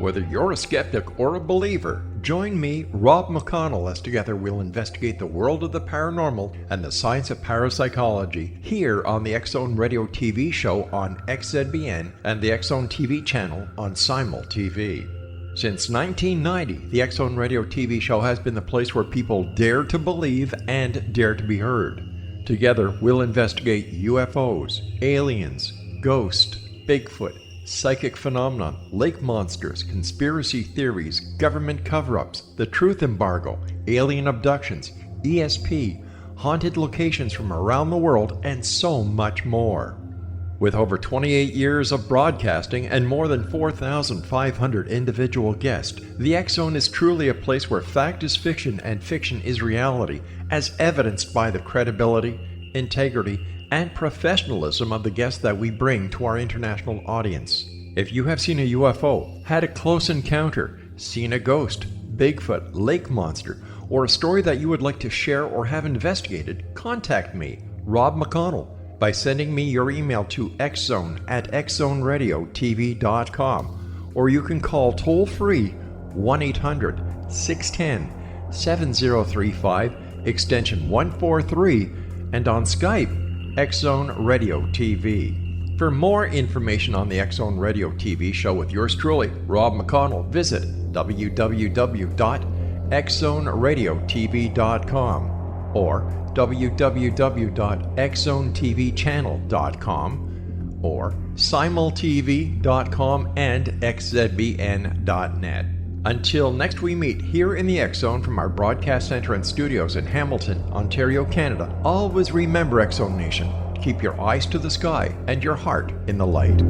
Whether you're a skeptic or a believer, join me, Rob McConnell, as together we'll investigate the world of the paranormal and the science of parapsychology here on the X-Zone Radio TV show on XZBN and the X-Zone TV channel on Simul TV. Since 1990, the X-Zone Radio TV show has been the place where people dare to believe and dare to be heard. Together, we'll investigate UFOs, aliens, ghosts, Bigfoot, psychic phenomenon, lake monsters, conspiracy theories, government cover-ups, the truth embargo, alien abductions, ESP, haunted locations from around the world, and so much more. With over 28 years of broadcasting and more than 4,500 individual guests, the X-Zone is truly a place where fact is fiction and fiction is reality, as evidenced by the credibility, integrity, and professionalism of the guests that we bring to our international audience. If you have seen a UFO, had a close encounter, seen a ghost, Bigfoot, lake monster, or a story that you would like to share or have investigated, contact me, Rob McConnell, by sending me your email to xzone@xzoneradiotv.com, or you can call toll-free 1-800-610-7035, extension 143, and on Skype, X-Zone Radio TV. For more information on the X-Zone Radio TV show with yours truly, Rob McConnell, visit www.xzoneradiotv.com or www.xzonetvchannel.com or simultv.com and xzbn.net. Until next we meet here in the X-Zone from our broadcast center and studios in Hamilton, Ontario, Canada, always remember, X-Zone Nation, keep your eyes to the sky and your heart in the light.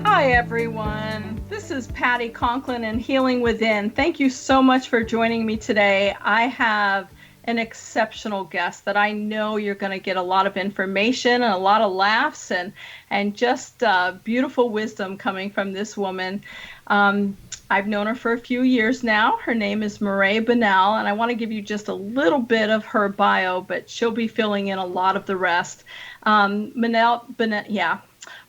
Hi everyone. This is Patty Conklin and Healing Within. Thank you so much for joining me today. I have an exceptional guest that I know you're going to get a lot of information and a lot of laughs and just beautiful wisdom coming from this woman. I've known her for a few years now. Her name is Mirae Bunnell, and I want to give you just a little bit of her bio, but she'll be filling in a lot of the rest.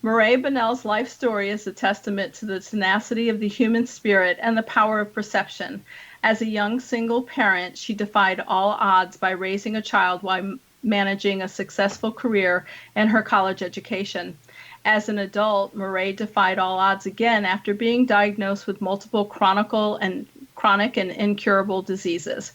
Mirae Bunnell's life story is a testament to the tenacity of the human spirit and the power of perception. As a young single parent, she defied all odds by raising a child while managing a successful career and her college education. As an adult, Mirae defied all odds again after being diagnosed with multiple chronic and incurable diseases.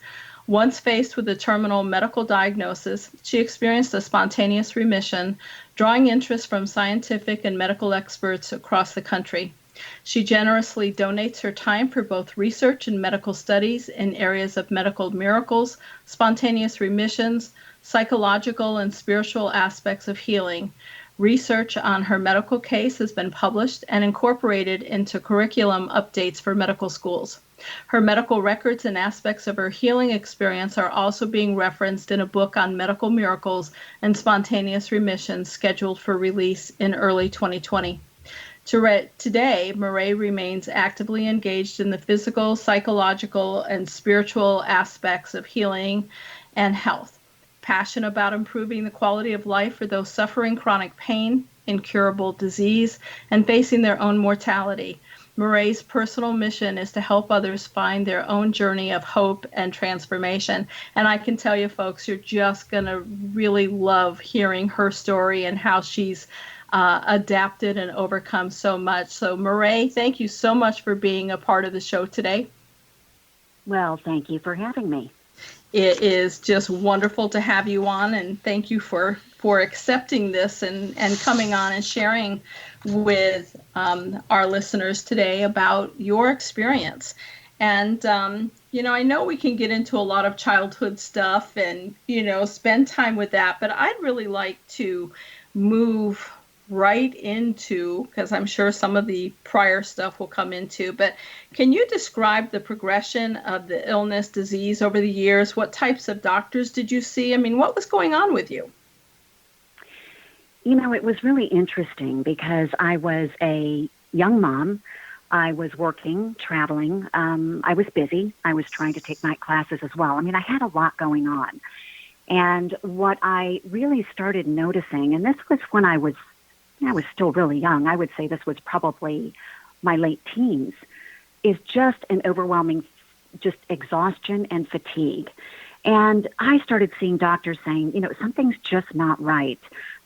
Once faced with a terminal medical diagnosis, she experienced a spontaneous remission, drawing interest from scientific and medical experts across the country. She generously donates her time for both research and medical studies in areas of medical miracles, spontaneous remissions, psychological and spiritual aspects of healing. Research on her medical case has been published and incorporated into curriculum updates for medical schools. Her medical records and aspects of her healing experience are also being referenced in a book on medical miracles and spontaneous remissions scheduled for release in early 2020. Today, Mirae remains actively engaged in the physical, psychological, and spiritual aspects of healing and health. Passionate about improving the quality of life for those suffering chronic pain, incurable disease, and facing their own mortality. Mirae's personal mission is to help others find their own journey of hope and transformation. And I can tell you, folks, you're just going to really love hearing her story and how she's adapted and overcome so much. So, Mirae, thank you so much for being a part of the show today. Well, thank you for having me. It is just wonderful to have you on, and thank you for accepting this and coming on and sharing with our listeners today about your experience. And, I know we can get into a lot of childhood stuff and, spend time with that, but I'd really like to move right into, because I'm sure some of the prior stuff will come into, but can you describe the progression of the illness, disease over the years? What types of doctors did you see? I mean, what was going on with you? It was really interesting because I was a young mom I was working, traveling. I was busy. I was trying to take night classes as well. I mean, I had a lot going on. And what I really started noticing, and this was when I was still really young. I would say this was probably my late teens, is just an overwhelming, just exhaustion and fatigue. And I started seeing doctors saying, something's just not right.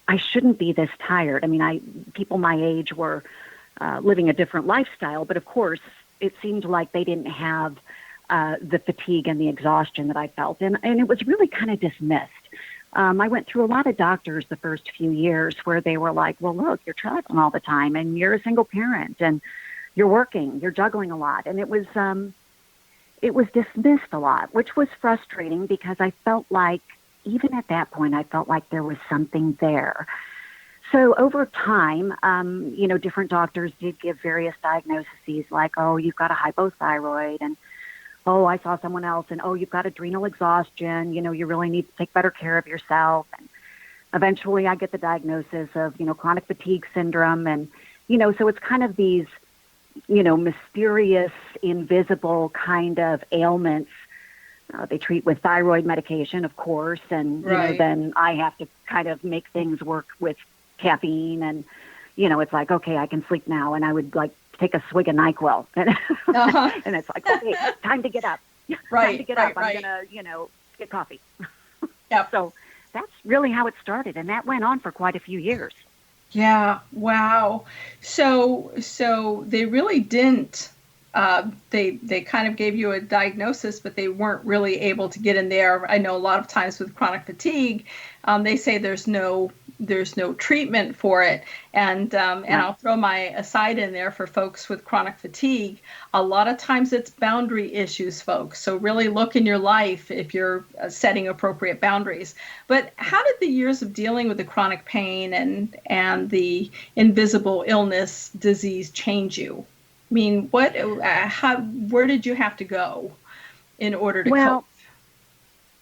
I shouldn't be this tired. I mean, people my age were living a different lifestyle, but of course, it seemed like they didn't have the fatigue and the exhaustion that I felt. And it was really kind of dismissed. I went through a lot of doctors the first few years where they were like, well, look, you're traveling all the time and you're a single parent and you're working, you're juggling a lot. And it was dismissed a lot, which was frustrating because I felt like, even at that point, I felt like there was something there. So over time, different doctors did give various diagnoses like, oh, you've got a hypothyroid, and oh, I saw someone else, and oh, you've got adrenal exhaustion, you really need to take better care of yourself. And eventually I get the diagnosis of, chronic fatigue syndrome. And, so it's kind of these, mysterious, invisible kind of ailments. They treat with thyroid medication, of course, and then I have to kind of make things work with caffeine, and it's like, okay, I can sleep now, and I would like take a swig of NyQuil, and, and it's like, okay, time to get up. Time to get up. I'm gonna, get coffee. Yep. So that's really how it started, and that went on for quite a few years. Yeah. Wow. So they really didn't. They kind of gave you a diagnosis, but they weren't really able to get in there. I know a lot of times with chronic fatigue, they say there's no treatment for it. And I'll throw my aside in there for folks with chronic fatigue. A lot of times it's boundary issues, folks. So really look in your life if you're setting appropriate boundaries. But how did the years of dealing with the chronic pain and the invisible illness disease change you? I mean, where did you have to go in order to cope?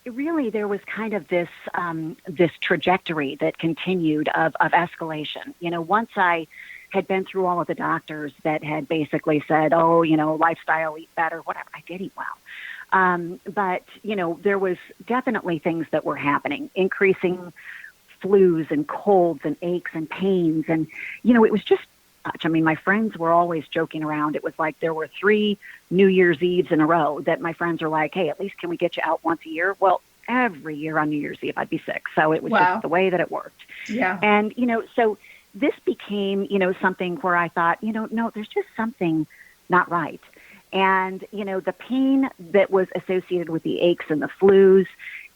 Really, there was kind of this trajectory that continued of escalation. Once I had been through all of the doctors that had basically said, oh, lifestyle, eat better, whatever, I did eat well. But, there was definitely things that were happening, increasing flus and colds and aches and pains. And, it was just much. I mean, my friends were always joking around. It was like there were 3 New Year's Eves in a row that my friends are like, hey, at least can we get you out once a year? Well, every year on New Year's Eve, I'd be sick. So it was just the way that it worked. Yeah. And, so this became, something where I thought, no, there's just something not right. And, the pain that was associated with the aches and the flus,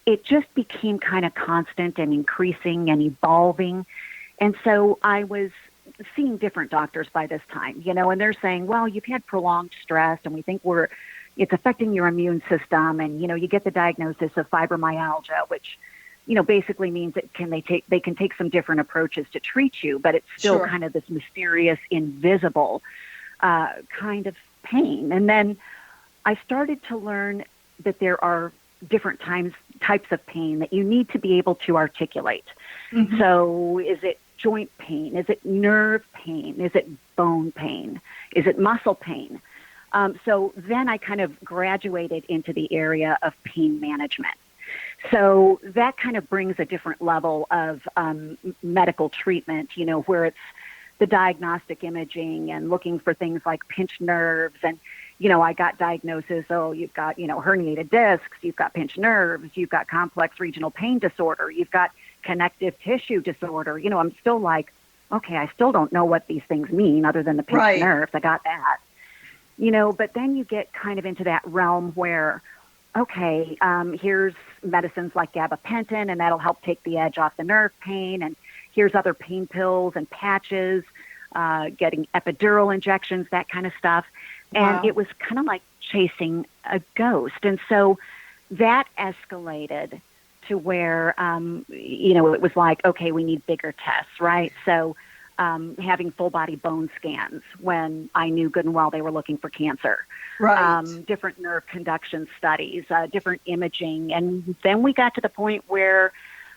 it just became kind of constant and increasing and evolving. And so I was seeing different doctors by this time, and they're saying, well, you've had prolonged stress and we think it's affecting your immune system. And, you get the diagnosis of fibromyalgia, which, basically means that they can take some different approaches to treat you, but it's still kind of this mysterious, invisible kind of pain. And then I started to learn that there are different types of pain that you need to be able to articulate. Mm-hmm. So is it joint pain? Is it nerve pain? Is it bone pain? Is it muscle pain? So then I kind of graduated into the area of pain management. So that kind of brings a different level of medical treatment, where it's the diagnostic imaging and looking for things like pinched nerves. And, I got diagnosis, you've got, herniated discs, you've got pinched nerves, you've got complex regional pain disorder, you've got connective tissue disorder. I'm still like, okay, I still don't know what these things mean other than the pinched nerves. I got that. But then you get kind of into that realm where, okay, here's medicines like gabapentin, and that'll help take the edge off the nerve pain. And here's other pain pills and patches, getting epidural injections, that kind of stuff. And it was kind of like chasing a ghost. And so that escalated to where, it was like, okay, we need bigger tests, right? So having full body bone scans when I knew good and well they were looking for cancer, different nerve conduction studies, different imaging. And then we got to the point where,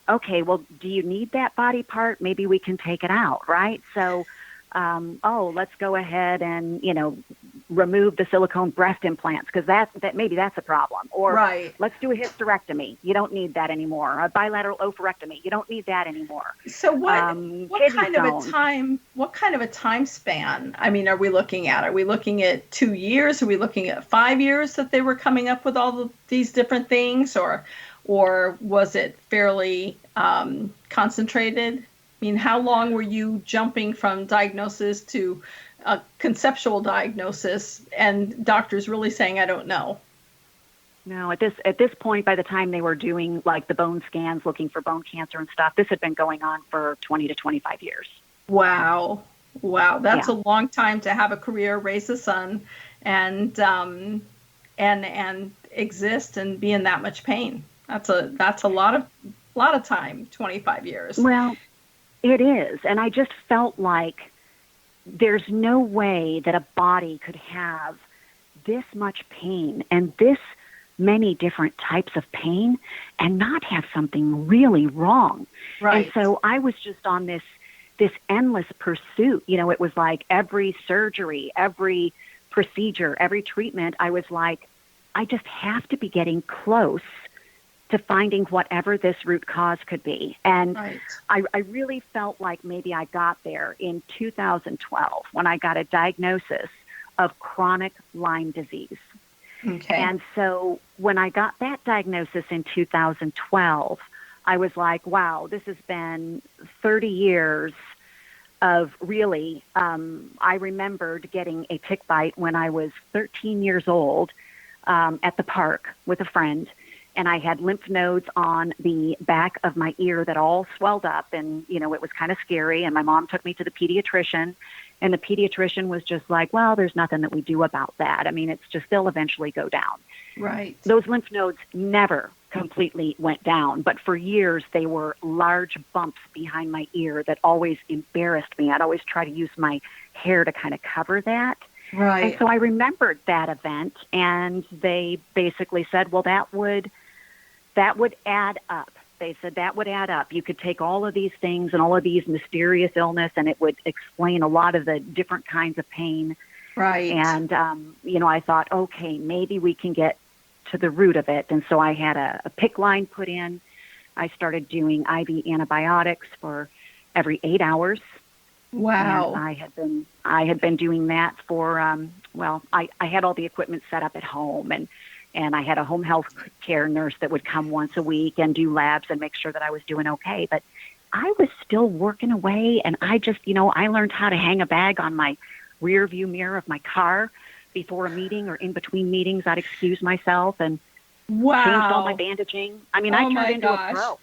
okay, well, do you need that body part? Maybe we can take it out, right? So, let's go ahead and, remove the silicone breast implants because that maybe that's a problem. Or right. Let's do a hysterectomy. You don't need that anymore. A bilateral oophorectomy. You don't need that anymore. So what kind of a time span? I mean, are we looking at? Are we looking at 2 years? Are we looking at 5 years that they were coming up with all these different things, or was it fairly concentrated? I mean, how long were you jumping from diagnosis to a conceptual diagnosis and doctors really saying, I don't know? No, at this point, by the time they were doing like the bone scans, looking for bone cancer and stuff, this had been going on for 20 to 25 years. Wow. That's a long time to have a career, raise a son, and exist and be in that much pain. That's a lot of time, 25 years. Well, it is. And I just felt like there's no way that a body could have this much pain and this many different types of pain and not have something really wrong. Right. And so I was just on this endless pursuit. You know, it was like every surgery, every procedure, every treatment, I was like, I just have to be getting close to finding whatever this root cause could be. And right. I really felt like maybe I got there in 2012 when I got a diagnosis of chronic Lyme disease. Okay. And so when I got that diagnosis in 2012, I was like, wow, this has been 30 years of really, I remembered getting a tick bite when I was 13 years old at the park with a friend. And I had lymph nodes on the back of my ear that all swelled up. And, you know, it was kind of scary. And my mom took me to the pediatrician. And the pediatrician was just like, well, there's nothing that we do about that. I mean, it's just they'll eventually go down. Right. Those lymph nodes never completely went down. But for years, they were large bumps behind my ear that always embarrassed me. I'd always try to use my hair to kind of cover that. Right. And so I remembered that event. And they basically said, well, that would add up. They said that would add up. You could take all of these things and all of these mysterious illness, and it would explain a lot of the different kinds of pain. Right. And, you know, I thought, okay, maybe we can get to the root of it. And so I had a PICC line put in. I started doing IV antibiotics for every 8 hours. Wow. And I had been doing that for, I had all the equipment set up at home, and I had a home health care nurse that would come once a week and do labs and make sure that I was doing okay. But I was still working away, and I just, you know, I learned how to hang a bag on my rear view mirror of my car before a meeting or in between meetings. I'd excuse myself and changed all my bandaging. I mean, I turned into a pro.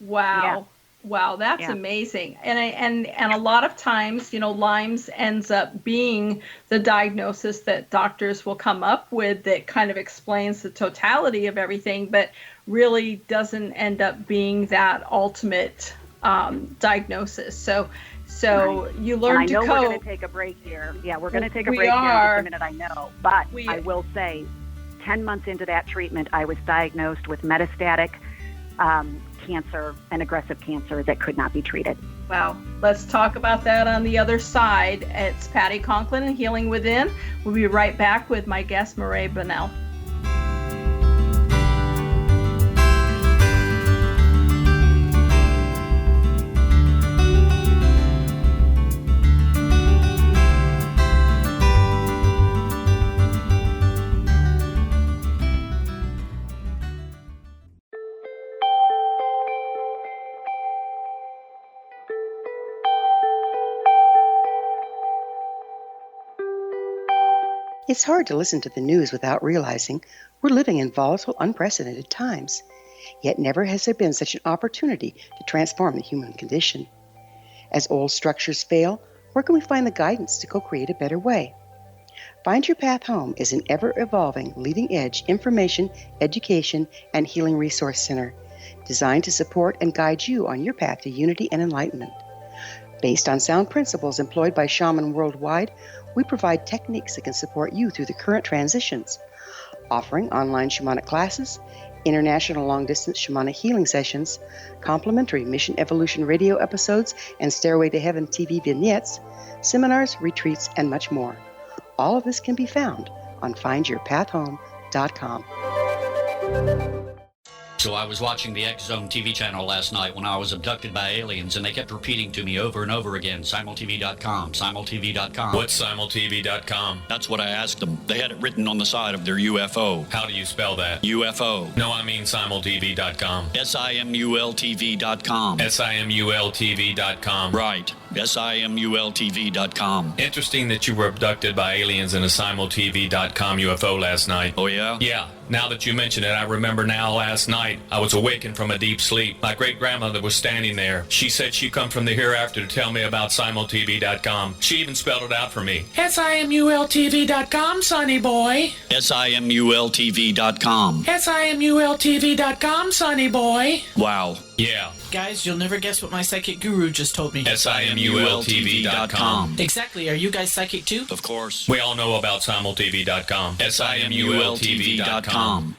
Wow. Yeah. Wow, that's amazing. And a lot of times, you know, Lyme's ends up being the diagnosis that doctors will come up with that kind of explains the totality of everything, but really doesn't end up being that ultimate diagnosis. So right. You learn to cope. I know we're going to take a break here. Yeah, we're going to take a break here in just a minute, I know. But I will say, 10 months into that treatment, I was diagnosed with metastatic cancer, an aggressive cancer that could not be treated. Wow. Let's talk about that on the other side. It's Patty Conklin and Healing Within. We'll be right back with my guest, Mirae Bunnell. It's hard to listen to the news without realizing we're living in volatile, unprecedented times. Yet never has there been such an opportunity to transform the human condition. As old structures fail, where can we find the guidance to co-create a better way? Find Your Path Home is an ever-evolving, leading-edge information, education, and healing resource center designed to support and guide you on your path to unity and enlightenment. Based on sound principles employed by shamans worldwide, we provide techniques that can support you through the current transitions, offering online shamanic classes, international long-distance shamanic healing sessions, complimentary Mission Evolution radio episodes and Stairway to Heaven TV vignettes, seminars, retreats, and much more. All of this can be found on findyourpathhome.com. So I was watching the X Zone TV channel last night when I was abducted by aliens, and they kept repeating to me over and over again, simultv.com, simultv.com. What's simultv.com? That's what I asked them. They had it written on the side of their UFO. How do you spell that? UFO. No, I mean simultv.com. simultv.com. simultv.com. Right. simultv.com. Interesting that you were abducted by aliens in a simultv.com UFO last night. Oh, yeah? Yeah. Now that you mention it, I remember now last night I was awakened from a deep sleep. My great-grandmother was standing there. She said she'd come from the hereafter to tell me about simultv.com. She even spelled it out for me. simultv.com, sonny boy. simultv.com. simultv.com, sonny boy. Wow. Yeah. Guys, you'll never guess what my psychic guru just told me. simultv.com. Exactly. Are you guys psychic too? Of course. We all know about simultv.com. simultv.com.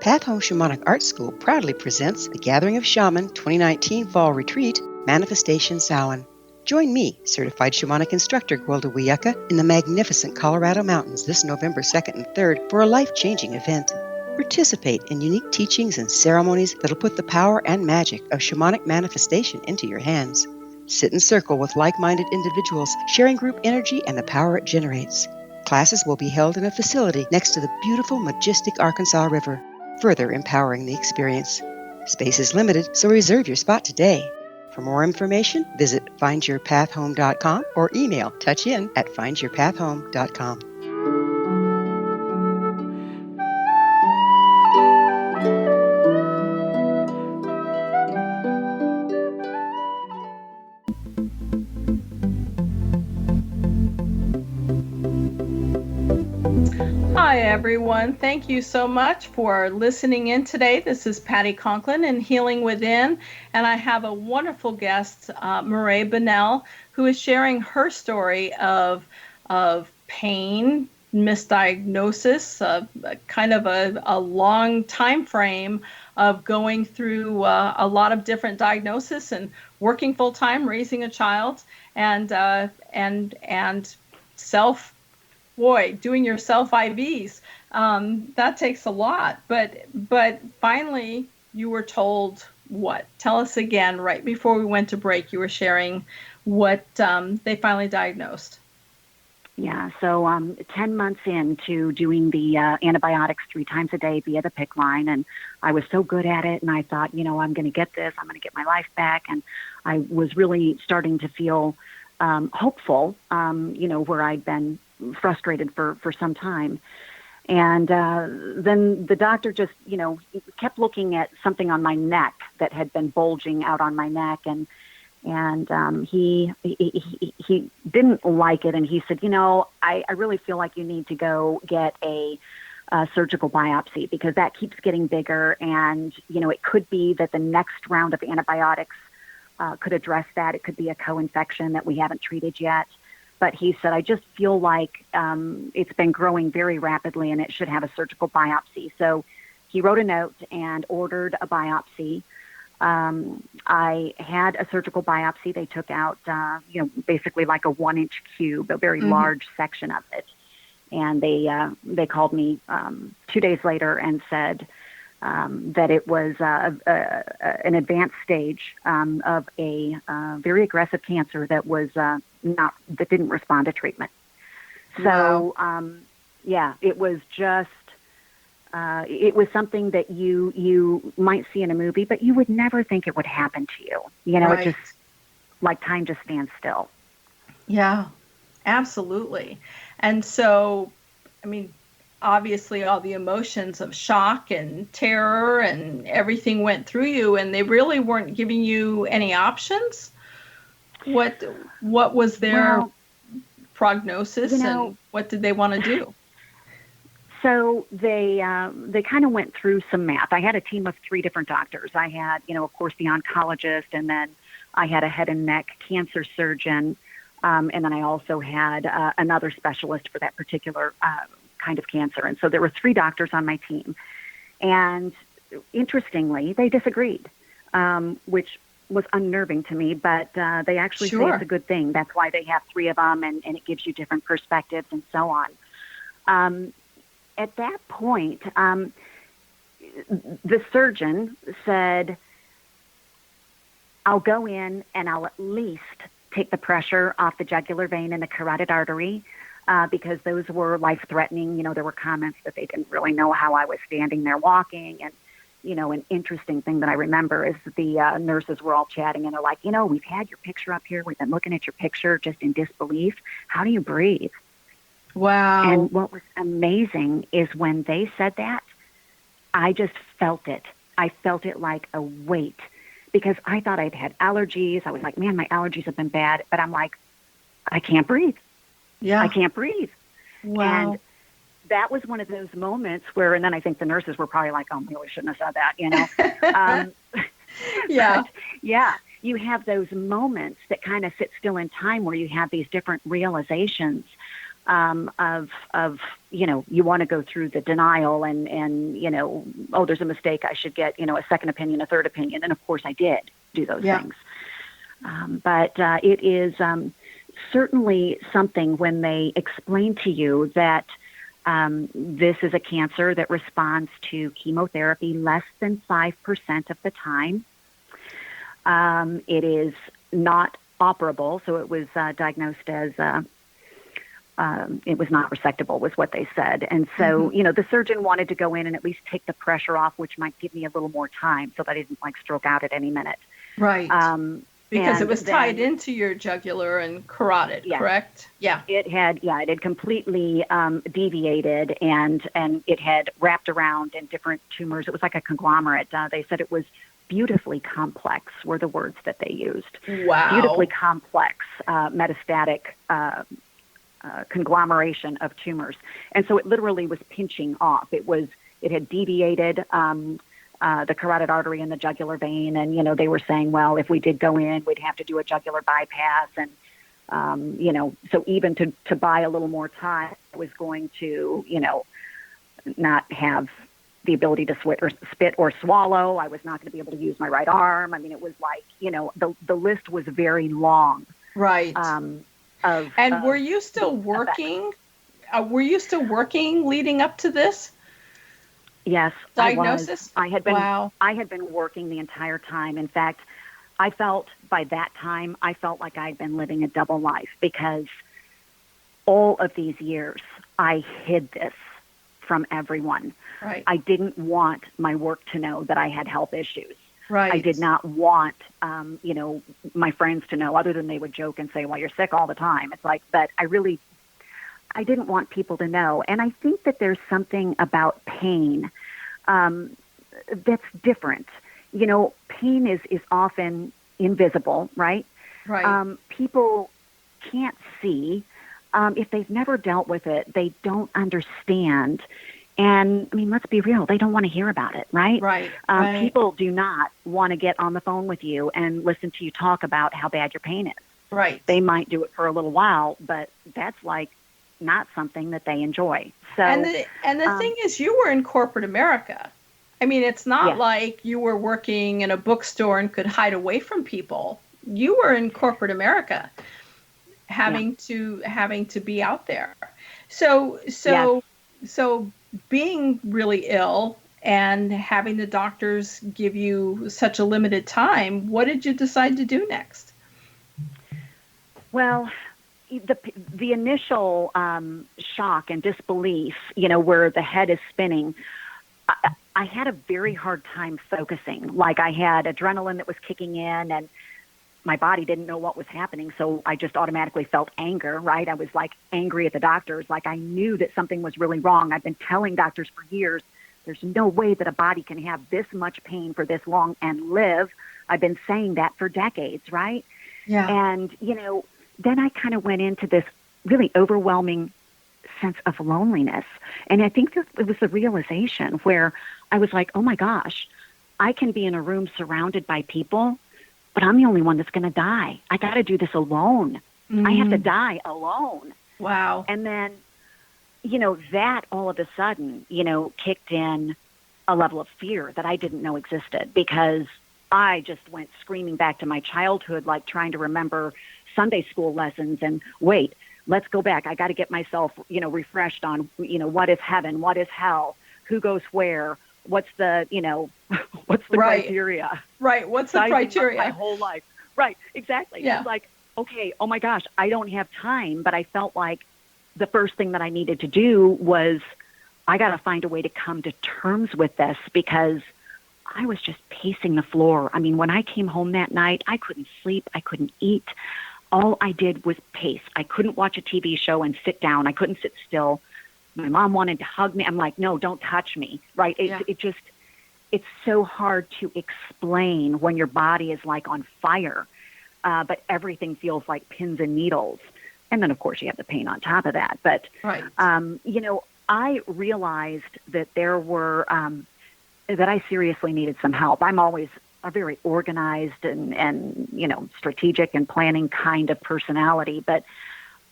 Path Home Shamanic Art School proudly presents the Gathering of Shaman 2019 Fall Retreat, Manifestation Samhain. Join me, certified shamanic instructor Gwilda Wiyaka, in the magnificent Colorado Mountains this November 2nd and 3rd for a life-changing event. Participate in unique teachings and ceremonies that'll put the power and magic of shamanic manifestation into your hands. Sit in circle with like-minded individuals, sharing group energy and the power it generates. Classes will be held in a facility next to the beautiful, majestic Arkansas River, further empowering the experience. Space is limited, so reserve your spot today. For more information, visit findyourpathhome.com or email touchin@findyourpathhome.com. Hi, everyone. Thank you so much for listening in today. This is Patty Conklin in Healing Within, and I have a wonderful guest, Mirae Bunnell, who is sharing her story of pain, misdiagnosis, kind of a long time frame of going through a lot of different diagnoses and working full time, raising a child, and doing your self IVs. That takes a lot. But finally, you were told what? Tell us again. Right before we went to break, you were sharing what they finally diagnosed. Yeah, so 10 months into doing the antibiotics 3 times a day via the PICC line, and I was so good at it, and I thought, I'm going to get this, I'm going to get my life back, and I was really starting to feel hopeful, where I'd been frustrated for some time. And then the doctor just, kept looking at something on my neck that had been bulging out on my neck, and he didn't like it, and he said, I really feel like you need to go get a surgical biopsy because that keeps getting bigger, and it could be that the next round of antibiotics could address that. It could be a co-infection that we haven't treated yet. But he said, I just feel like it's been growing very rapidly and it should have a surgical biopsy. So he wrote a note and ordered a biopsy. I had a surgical biopsy. They took out, basically like a 1-inch cube, a very large section of it. And they called me 2 days later and said that it was an advanced stage of a very aggressive cancer that was that didn't respond to treatment. So, it was just it was something that you might see in a movie, but you would never think it would happen to you. Right. It just like time just stands still. Yeah, absolutely. And so, obviously all the emotions of shock and terror and everything went through you, and they really weren't giving you any options. What was their prognosis, and what did they want to do? So they kind of went through some math. I had a team of 3 different doctors. I had, of course, the oncologist, and then I had a head and neck cancer surgeon, and then I also had another specialist for that particular kind of cancer. And so there were 3 doctors on my team. And interestingly, they disagreed, which was unnerving to me, but they actually say Sure. it's a good thing. That's why they have 3 of them, and it gives you different perspectives and so on. At that point, the surgeon said, I'll go in and I'll at least take the pressure off the jugular vein and the carotid artery, because those were life-threatening. You know, there were comments that they didn't really know how I was standing there walking. And, you know, an interesting thing that I remember is the nurses were all chatting, and they're like, you know, we've had your picture up here. We've been looking at your picture just in disbelief. How do you breathe? Wow. And what was amazing is when they said that, I just felt it. I felt it like a weight, because I thought I'd had allergies. I was like, man, my allergies have been bad. But I'm like, I can't breathe. Yeah. I can't breathe. Wow. And that was one of those moments where, and then I think the nurses were probably like, oh, we really shouldn't have said that, you know? Yeah. But, yeah, you have those moments that kind of sit still in time where you have these different realizations of, you know, you want to go through the denial and, you know, oh, there's a mistake. I should get, you know, a second opinion, a third opinion. And of course I did do those Yeah. things. But it is certainly something when they explain to you that this is a cancer that responds to chemotherapy less than 5% of the time. It is not operable, so it was diagnosed as it was not resectable, was what they said. And so, you know, the surgeon wanted to go in and at least take the pressure off, which might give me a little more time so that I didn't like stroke out at any minute. Right. Because it and was tied into your jugular and carotid, Yeah. correct? Yeah. It had completely deviated, and it had wrapped around in different tumors. It was like a conglomerate. They said it was beautifully complex, were the words that they used. Wow. Beautifully complex metastatic conglomeration of tumors. And so it literally was pinching off. It had deviated the carotid artery and the jugular vein. And, you know, they were saying, well, if we did go in, we'd have to do a jugular bypass. And, you know, so even to buy a little more time, I was going to, you know, not have the ability to spit or swallow. I was not going to be able to use my right arm. I mean, it was like, you know, the list was very long. Right. And were you still working? Were you still working leading up to this Yes, diagnosis? I had been. Wow. I had been working the entire time. In fact, I felt by that time I felt like I'd been living a double life, because all of these years I hid this from everyone. Right. I didn't want my work to know that I had health issues. Right. I did not want, you know, my friends to know, other than they would joke and say, well, you're sick all the time. It's like, but I didn't want people to know. And I think that there's something about pain that's different. You know, pain is often invisible, right? Right. People can't see. If they've never dealt with it, they don't understand. And I mean, let's be real, they don't want to hear about it, right? Right. People do not want to get on the phone with you and listen to you talk about how bad your pain is. Right. They might do it for a little while, but that's like not something that they enjoy. So, and the thing is, you were in corporate America. I mean, it's not like you were working in a bookstore and could hide away from people. You were in corporate America, having to be out there. So being really ill and having the doctors give you such a limited time, what did you decide to do next? Well, the initial shock and disbelief, you know, where the head is spinning, I had a very hard time focusing. Like, I had adrenaline that was kicking in, and my body didn't know what was happening, so I just automatically felt anger, right? I was like angry at the doctors. Like, I knew that something was really wrong. I've been telling doctors for years, there's no way that a body can have this much pain for this long and live. I've been saying that for decades, right? Yeah. And, you know, then I kind of went into this really overwhelming sense of loneliness. And I think that it was the realization where I was like, oh my gosh, I can be in a room surrounded by people, but I'm the only one that's going to die. I got to do this alone. I have to die alone. Wow. And then, you know, that all of a sudden, you know, kicked in a level of fear that I didn't know existed, because I just went screaming back to my childhood, like trying to remember Sunday school lessons and wait, let's go back. I got to get myself, refreshed on, what is heaven? What is hell? Who goes where? What's the, what's the criteria? Right. What's the criteria? My whole life. Right. Exactly. Yeah. It's like, okay, oh my gosh, I don't have time. But I felt like the first thing that I needed to do was I got to find a way to come to terms with this, because I was just pacing the floor. I mean, when I came home that night, I couldn't sleep. I couldn't eat. All I did was pace. I couldn't watch a TV show and sit down. I couldn't sit still. My mom wanted to hug me. I'm like, no, don't touch me. Right. It's so hard to explain when your body is like on fire, but everything feels like pins and needles. And then, of course, you have the pain on top of that. But, I realized that there were, that I seriously needed some help. I'm always a very organized and strategic and planning kind of personality, but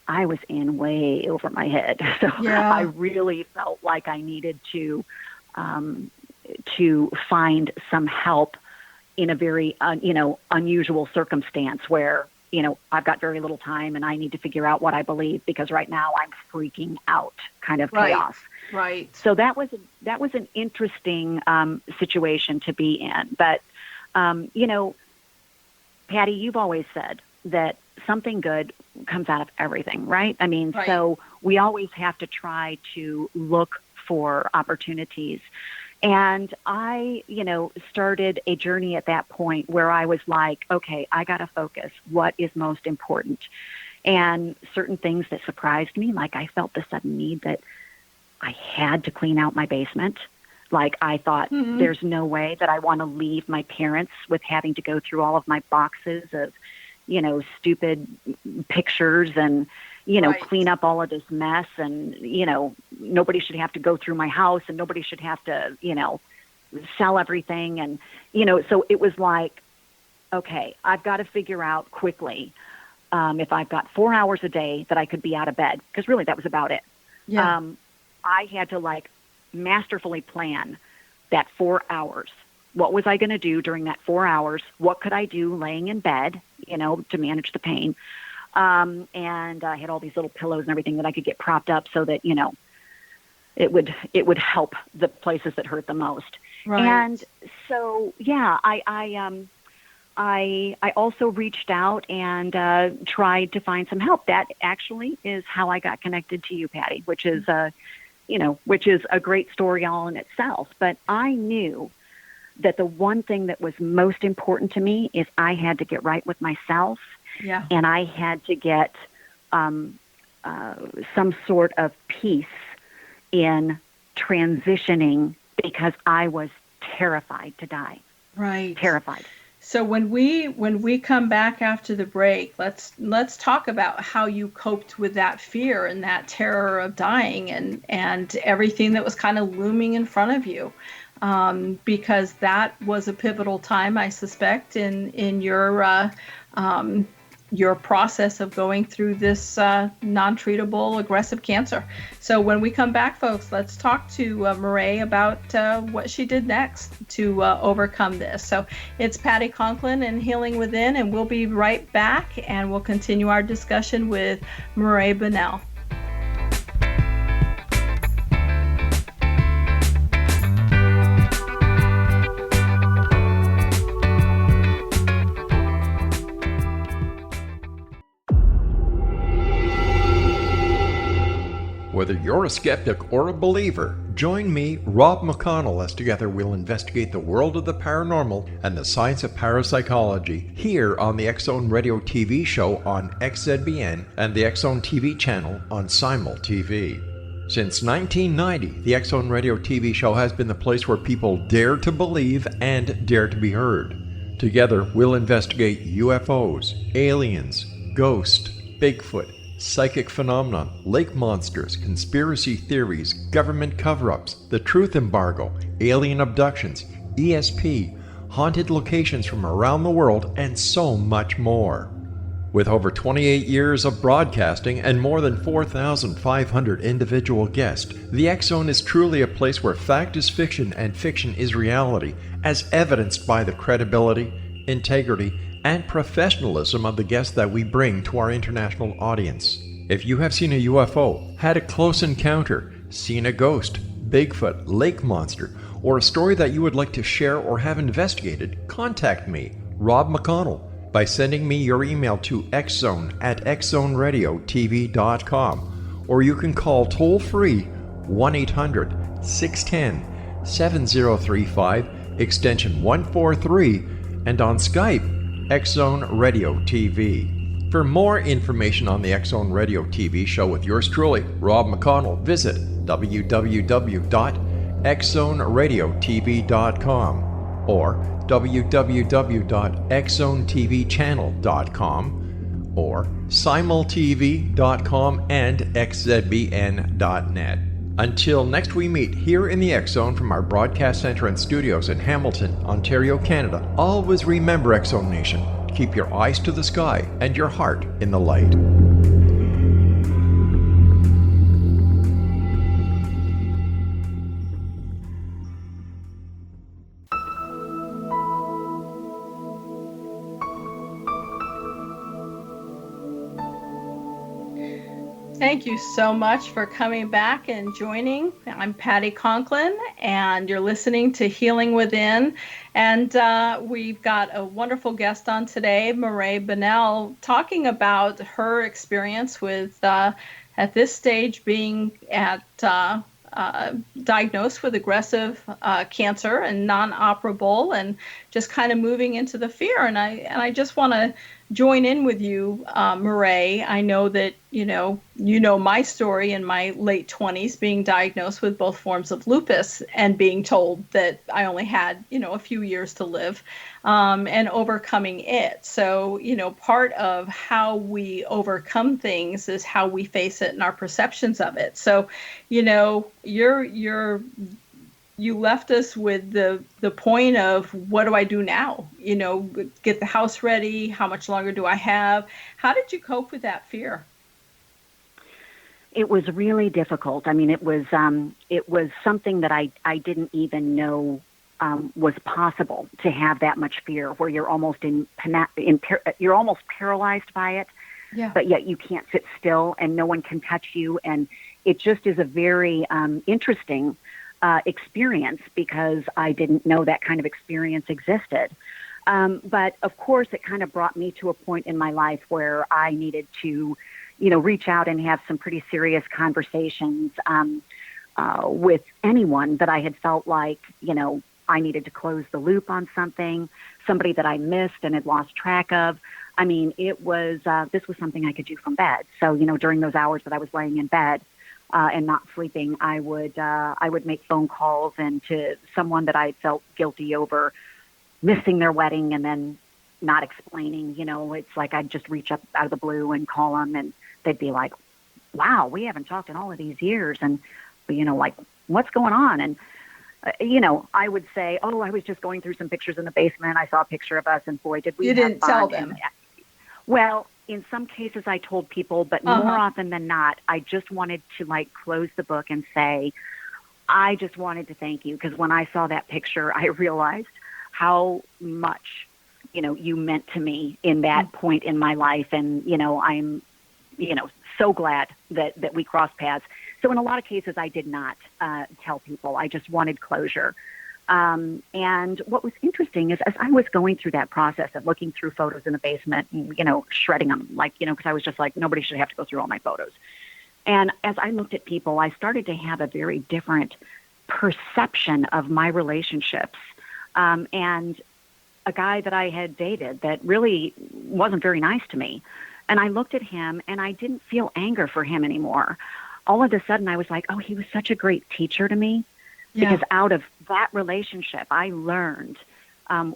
I was in way over my head. So I really felt like I needed to find some help in a very, unusual circumstance where, I've got very little time and I need to figure out what I believe, because right now I'm freaking out kind of chaos. Right. So that was an interesting situation to be in. But, Patty, you've always said that something good comes out of everything, right? I mean, so we always have to try to look for opportunities. And I, started a journey at that point where I was like, okay, I got to focus. What is most important? And certain things that surprised me, like I felt the sudden need that I had to clean out my basement. Like I thought, there's no way that I want to leave my parents with having to go through all of my boxes of, stupid pictures and, clean up all of this mess. And, nobody should have to go through my house, and nobody should have to, sell everything. And, so it was like, okay, I've got to figure out quickly if I've got 4 hours a day that I could be out of bed, because really that was about it. Yeah. I had to masterfully plan that 4 hours. What was I going to do during that 4 hours? What could I do laying in bed, to manage the pain? And I had all these little pillows and everything that I could get propped up so that, it would help the places that hurt the most. Right. And so, yeah, I also reached out and tried to find some help. That actually is how I got connected to you, Patty, which is a great story all in itself. But I knew that the one thing that was most important to me is I had to get right with myself. Yeah. And I had to get some sort of peace in transitioning, because I was terrified to die. Right. Terrified. So when we come back after the break, let's talk about how you coped with that fear and that terror of dying and everything that was kind of looming in front of you, because that was a pivotal time, I suspect, in your process of going through this non-treatable aggressive cancer. So when we come back, folks, let's talk to Mirae about what she did next to overcome this. So it's Patty Conklin and Healing Within, and we'll be right back, and we'll continue our discussion with Mirae Bunnell. Whether you're a skeptic or a believer, join me, Rob McConnell, as together we'll investigate the world of the paranormal and the science of parapsychology here on the X-Zone Radio TV show on XZBN and the X-Zone TV channel on Simul TV. Since 1990, the X-Zone Radio TV show has been the place where people dare to believe and dare to be heard. Together, we'll investigate UFOs, aliens, ghosts, Bigfoot, psychic phenomenon, lake monsters, conspiracy theories, government cover-ups, the truth embargo, alien abductions, ESP, haunted locations from around the world, and so much more. With over 28 years of broadcasting and more than 4,500 individual guests, the X Zone is truly a place where fact is fiction and fiction is reality, as evidenced by the credibility, integrity, and professionalism of the guests that we bring to our international audience. If you have seen a UFO, had a close encounter, seen a ghost, Bigfoot, lake monster, or a story that you would like to share or have investigated, contact me, Rob McConnell, by sending me your email to xzone@xzoneradiotv.com, or you can call toll-free 1-800-610-7035, extension 143, and on Skype, X Zone Radio TV. For more information on the X Zone Radio TV show with yours truly, Rob McConnell, visit www.xzoneradiotv.com or www.xzonetvchannel.com or simultv.com and xzbn.net. Until next we meet here in the X Zone from our broadcast center and studios in Hamilton, Ontario, Canada, always remember, X Zone Nation, keep your eyes to the sky and your heart in the light. Thank you so much for coming back and joining. I'm Patty Conklin, and you're listening to Healing Within. And we've got a wonderful guest on today, Mirae Bunnell, talking about her experience with, at this stage, being diagnosed with aggressive cancer and non-operable, and just kind of moving into the fear. And I just want to join in with you, Mirae. I know that you know my story in my late 20s, being diagnosed with both forms of lupus and being told that I only had a few years to live, and overcoming it. So part of how we overcome things is how we face it and our perceptions of it. So you left us with the point of, what do I do now? Get the house ready. How much longer do I have? How did you cope with that fear? It was really difficult. I mean, it was something that I didn't even know was possible, to have that much fear, where you're almost you're almost paralyzed by it. Yeah. But yet you can't sit still, and no one can touch you, and it just is a very interesting experience, because I didn't know that kind of experience existed. But of course, it kind of brought me to a point in my life where I needed to, reach out and have some pretty serious conversations with anyone that I had felt like, I needed to close the loop on somebody that I missed and had lost track of. I mean, this was something I could do from bed. So, during those hours that I was laying in bed, and not sleeping, I would make phone calls, and to someone that I felt guilty over missing their wedding and then not explaining. It's like I'd just reach up out of the blue and call them, and they'd be like, "Wow, we haven't talked in all of these years," and like, what's going on? And I would say, "Oh, I was just going through some pictures in the basement. I saw a picture of us, and boy, did we!" You didn't tell them. Well, in some cases I told people, but more often than not, I just wanted to close the book and say, I just wanted to thank you, because when I saw that picture, I realized how much, you meant to me in that point in my life. And, I'm, so glad that we crossed paths. So in a lot of cases, I did not tell people. I just wanted closure. And what was interesting is, as I was going through that process of looking through photos in the basement, and, shredding them, because I was just like, nobody should have to go through all my photos. And as I looked at people, I started to have a very different perception of my relationships. And a guy that I had dated that really wasn't very nice to me. And I looked at him, and I didn't feel anger for him anymore. All of a sudden, I was like, oh, he was such a great teacher to me. Yeah. Because out of that relationship, I learned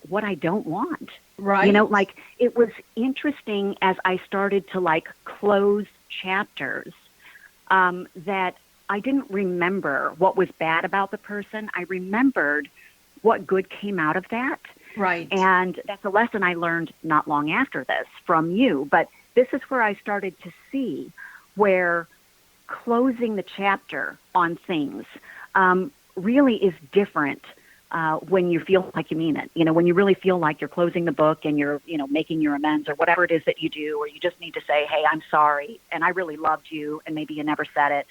what I don't want. Right. It was interesting as I started to close chapters that I didn't remember what was bad about the person. I remembered what good came out of that. Right. And that's a lesson I learned not long after this from you. But this is where I started to see where closing the chapter on things really is different when you feel like you mean it. When you really feel like you're closing the book and you're, making your amends or whatever it is that you do, or you just need to say, hey, I'm sorry, and I really loved you, and maybe you never said it.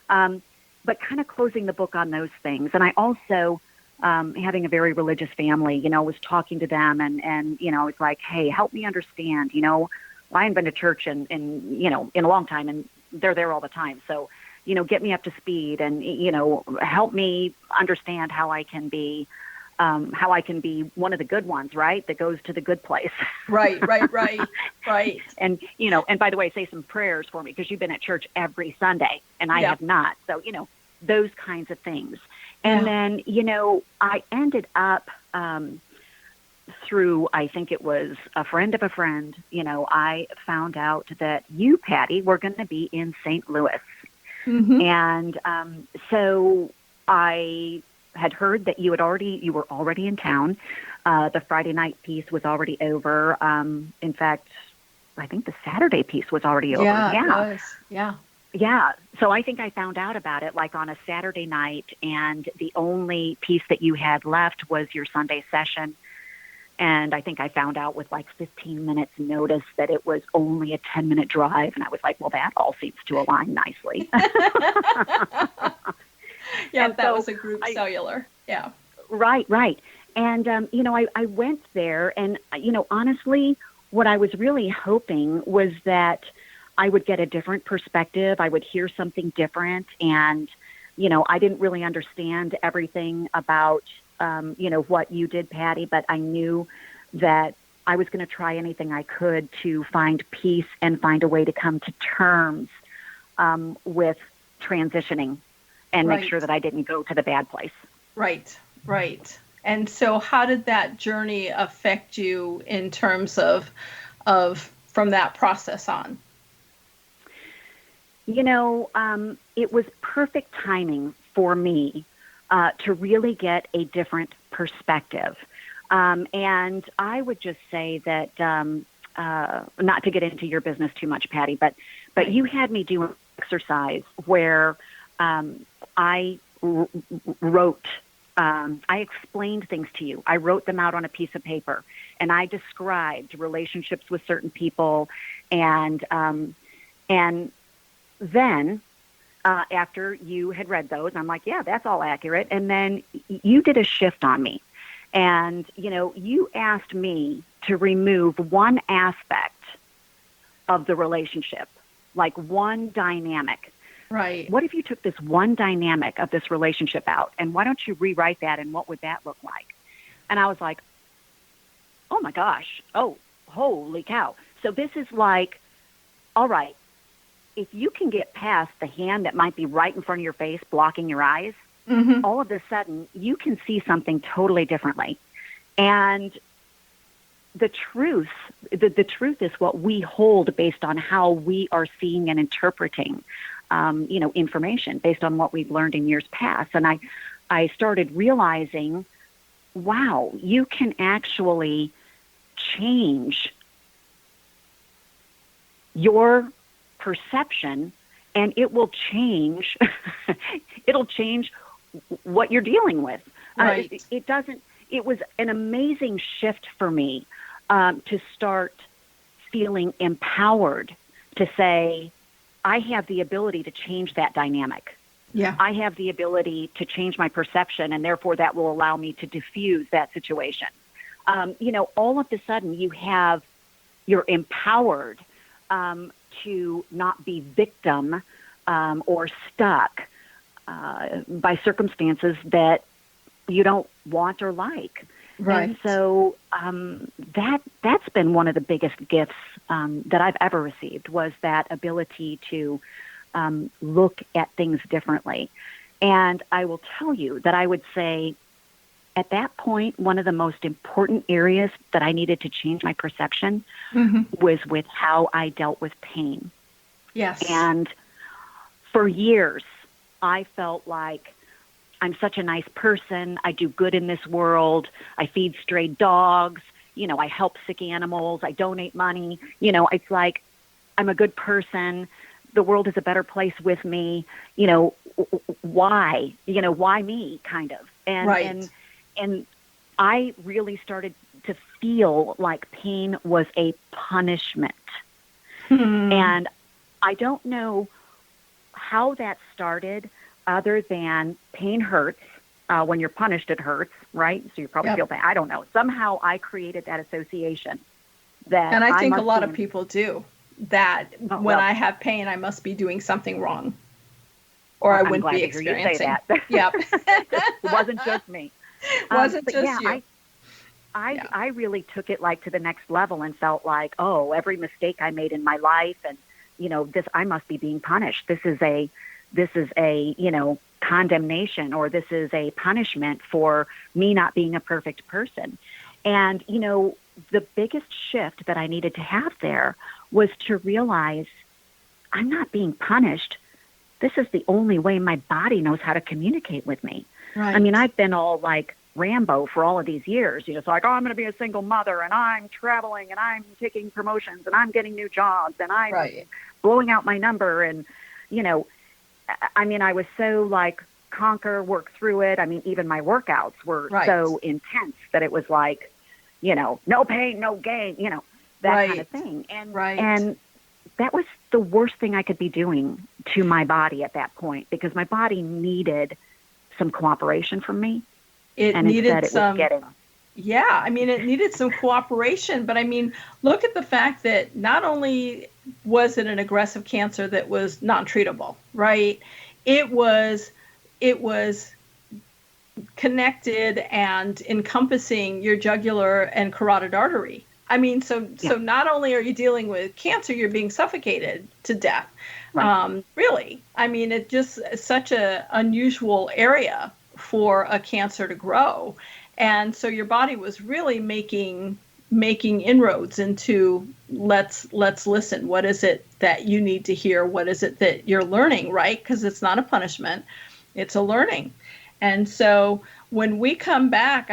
But kind of closing the book on those things. And I also, having a very religious family, was talking to them and it's like, hey, help me understand, I haven't been to church in a long time, and they're there all the time. So, get me up to speed and, help me understand how I can be one of the good ones, right? That goes to the good place. Right. And, and by the way, say some prayers for me, because you've been at church every Sunday and I have not. So, those kinds of things. And then, I ended up, through, I think it was a friend of a friend, I found out that you, Patty, were going to be in St. Louis. Mm-hmm. And so I had heard that you were already in town. The Friday night piece was already over. In fact, I think the Saturday piece was already over. Yeah, it was. Yeah. Yeah. So I think I found out about it like on a Saturday night, and the only piece that you had left was your Sunday session. And I think I found out with like 15 minutes notice that it was only a 10-minute drive. And I was like, well, that all seems to align nicely. Yeah, that was a group cellular. Yeah. Right. And, I went there and, honestly, what I was really hoping was that I would get a different perspective. I would hear something different. And, I didn't really understand everything about, what you did, Patty, but I knew that I was going to try anything I could to find peace and find a way to come to terms with transitioning and make sure that I didn't go to the bad place. Right. And so how did that journey affect you in terms of from that process on? It was perfect timing for me to really get a different perspective. And I would just say that, not to get into your business too much, Patty, but you had me do an exercise where I wrote, I explained things to you. I wrote them out on a piece of paper, and I described relationships with certain people. And then after you had read those, I'm like, yeah, that's all accurate. And then you did a shift on me. And, you asked me to remove one aspect of the relationship, like one dynamic. Right. What if you took this one dynamic of this relationship out, and why don't you rewrite that, and what would that look like? And I was like, oh my gosh, oh, holy cow. So this is like, all right, if you can get past the hand that might be right in front of your face, blocking your eyes, mm-hmm. all of a sudden you can see something totally differently. And the truth is what we hold based on how we are seeing and interpreting, information based on what we've learned in years past. And I started realizing, wow, you can actually change your perception, and it will change, it'll change what you're dealing with. Right. It was an amazing shift for me to start feeling empowered to say, I have the ability to change that dynamic. Yeah. I have the ability to change my perception, and therefore that will allow me to diffuse that situation. All of a sudden you're empowered to not be victim or stuck by circumstances that you don't want or like. Right. And so that's been one of the biggest gifts that I've ever received, was that ability to look at things differently. And I will tell you that I would say at that point, one of the most important areas that I needed to change my perception mm-hmm. was with how I dealt with pain. Yes. And for years, I felt like I'm such a nice person. I do good in this world. I feed stray dogs. I help sick animals. I donate money. It's like I'm a good person. The world is a better place with me. Why? Why me, kind of. And I really started to feel like pain was a punishment. And I don't know how that started other than pain hurts. When you're punished, it hurts, right? So you probably feel pain. I don't know. Somehow I created that association. And I think a lot of people do that. When I have pain, I must be doing something wrong, or I wouldn't be experiencing. I'm glad to hear you say that. It wasn't just me. You. I really took it like to the next level and felt like, oh, every mistake I made in my life, and this, I must be being punished. This is a condemnation, or this is a punishment for me not being a perfect person. And the biggest shift that I needed to have there was to realize I'm not being punished. This is the only way my body knows how to communicate with me. Right. I mean, I've been all like Rambo for all of these years. It's like, I'm going to be a single mother, and I'm traveling, and I'm taking promotions, and I'm getting new jobs, and I'm blowing out my number. And, I mean, I was so like conquer, work through it. I mean, even my workouts were so intense that it was like, no pain, no gain, that kind of thing. And that was the worst thing I could be doing to my body at that point, because my body needed some cooperation from me. It needed some cooperation, but I mean, look at the fact that not only was it an aggressive cancer that was non-treatable, right? It was connected and encompassing your jugular and carotid artery. I mean, so not only are you dealing with cancer, you're being suffocated to death. Right. Really. I mean, it's just such a unusual area for a cancer to grow. And so your body was really making inroads into let's listen. What is it that you need to hear? What is it that you're learning, right? Because it's not a punishment. It's a learning. And so when we come back,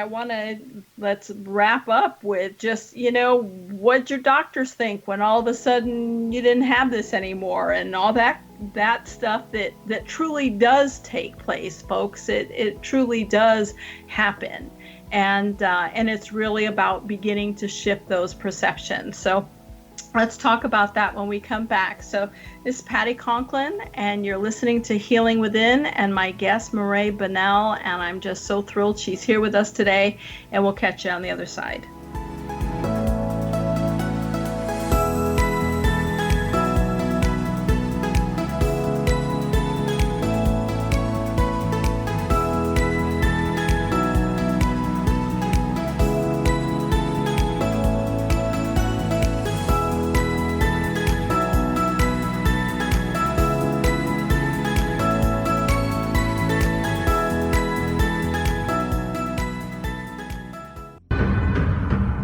let's wrap up with just, what your doctors think when all of a sudden you didn't have this anymore, and all that stuff that truly does take place, folks. It truly does happen. And it's really about beginning to shift those perceptions. So let's talk about that when we come back. So this is Patty Conklin, and you're listening to Healing Within, and my guest, Mirae Bunnell, and I'm just so thrilled she's here with us today, and we'll catch you on the other side.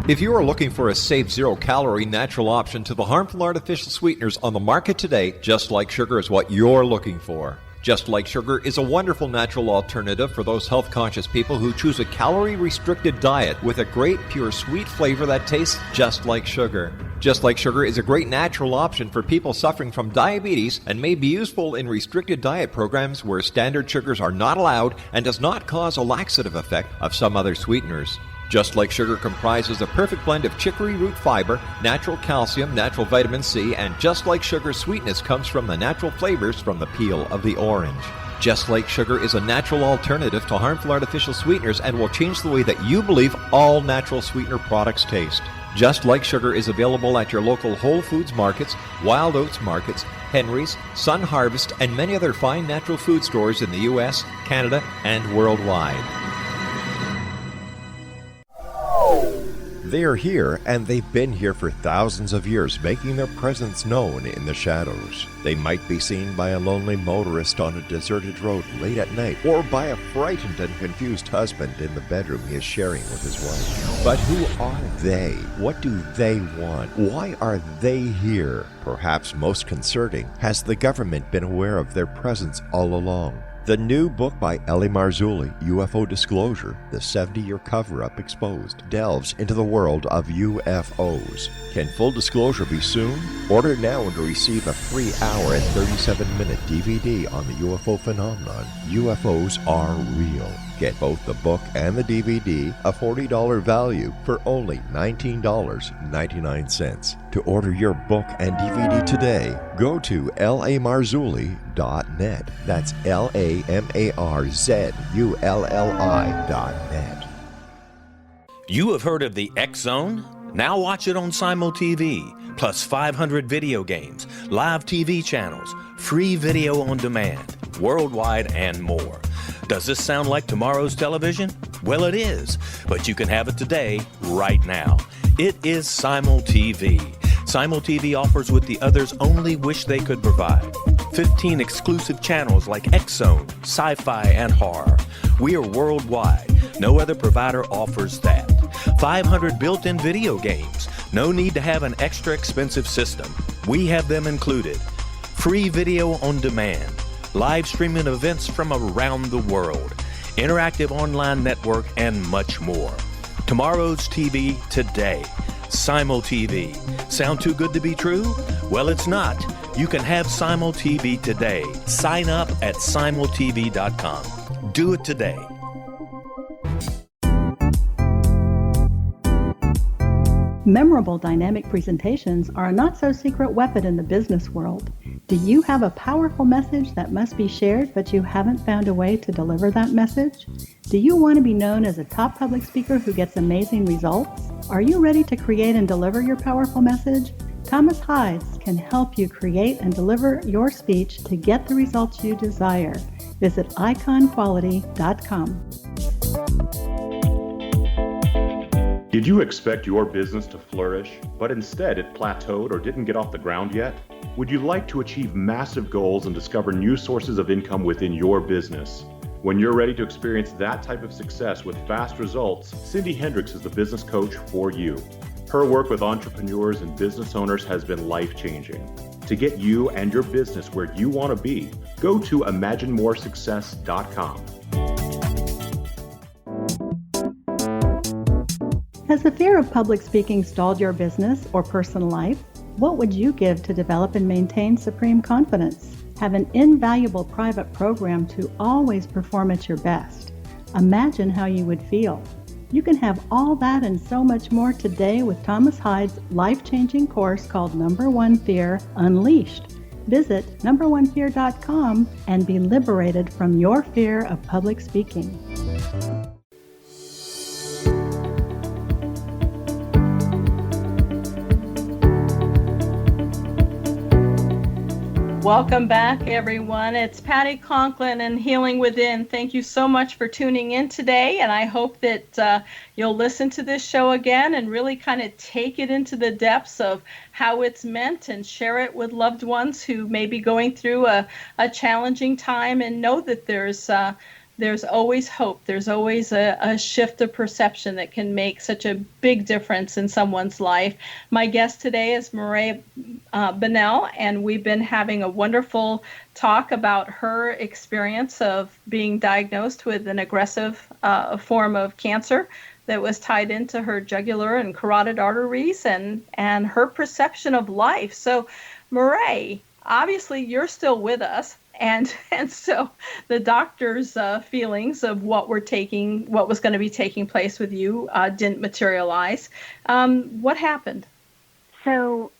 If you are looking for a safe, zero-calorie natural option to the harmful artificial sweeteners on the market today, Just Like Sugar is what you're looking for. Just Like Sugar is a wonderful natural alternative for those health-conscious people who choose a calorie-restricted diet with a great, pure, sweet flavor that tastes just like sugar. Just Like Sugar is a great natural option for people suffering from diabetes and may be useful in restricted diet programs where standard sugars are not allowed and does not cause a laxative effect of some other sweeteners. Just Like Sugar comprises a perfect blend of chicory root fiber, natural calcium, natural vitamin C, and Just Like Sugar's sweetness comes from the natural flavors from the peel of the orange. Just Like Sugar is a natural alternative to harmful artificial sweeteners and will change the way that you believe all natural sweetener products taste. Just Like Sugar is available at your local Whole Foods markets, Wild Oats markets, Henry's, Sun Harvest, and many other fine natural food stores in the U.S., Canada, and worldwide. They are here, and they've been here for thousands of years, making their presence known in the shadows. They might be seen by a lonely motorist on a deserted road late at night, or by a frightened and confused husband in the bedroom he is sharing with his wife. But who are they? What do they want? Why are they here? Perhaps most concerning, has the government been aware of their presence all along? The new book by Ellie Marzulli, UFO Disclosure, The 70-Year Cover-Up Exposed, delves into the world of UFOs. Can full disclosure be soon? Order now and receive a free hour and 37-minute DVD on the UFO phenomenon. UFOs are real. Get both the book and the DVD, a $40 value, for only $19.99. To order your book and DVD today, go to lamarzulli.net. That's LAMARZULLI.net. You have heard of the X Zone? Now watch it on Simul TV, plus 500 video games, live TV channels, free video on demand, worldwide, and more. Does this sound like tomorrow's television? Well, it is, but you can have it today, right now. It is Simul TV. Simul TV offers what the others only wish they could provide. 15 exclusive channels like X-Zone, Sci-Fi, and Horror. We are worldwide. No other provider offers that. 500 built-in video games. No need to have an extra expensive system. We have them included. Free video on demand. Live streaming events from around the world, interactive online network, and much more. Tomorrow's TV today. Simul TV. Sound too good to be true? Well, it's not. You can have Simul TV today. Sign up at simultv.com. Do it today. Memorable dynamic presentations are a not-so-secret weapon in the business world. Do you have a powerful message that must be shared, but you haven't found a way to deliver that message? Do you want to be known as a top public speaker who gets amazing results? Are you ready to create and deliver your powerful message? Thomas Hides can help you create and deliver your speech to get the results you desire. Visit iconquality.com. Did you expect your business to flourish, but instead it plateaued or didn't get off the ground yet? Would you like to achieve massive goals and discover new sources of income within your business? When you're ready to experience that type of success with fast results, Cindy Hendricks is the business coach for you. Her work with entrepreneurs and business owners has been life-changing. To get you and your business where you want to be, go to imaginemoresuccess.com. Has the fear of public speaking stalled your business or personal life? What would you give to develop and maintain supreme confidence? Have an invaluable private program to always perform at your best. Imagine how you would feel. You can have all that and so much more today with Thomas Hides' life-changing course called Number One Fear Unleashed. Visit numberonefear.com and be liberated from your fear of public speaking. Welcome back, everyone. It's Patty Conklin and Healing Within. Thank you so much for tuning in today, and I hope that you'll listen to this show again and really kind of take it into the depths of how it's meant and share it with loved ones who may be going through a challenging time, and know that there's always hope. There's always a shift of perception that can make such a big difference in someone's life. My guest today is Mirae Bunnell, and we've been having a wonderful talk about her experience of being diagnosed with an aggressive form of cancer that was tied into her jugular and carotid arteries, and her perception of life. So, Mirae, obviously you're still with us. And so the doctor's feelings of what was going to be taking place with you didn't materialize. What happened? So,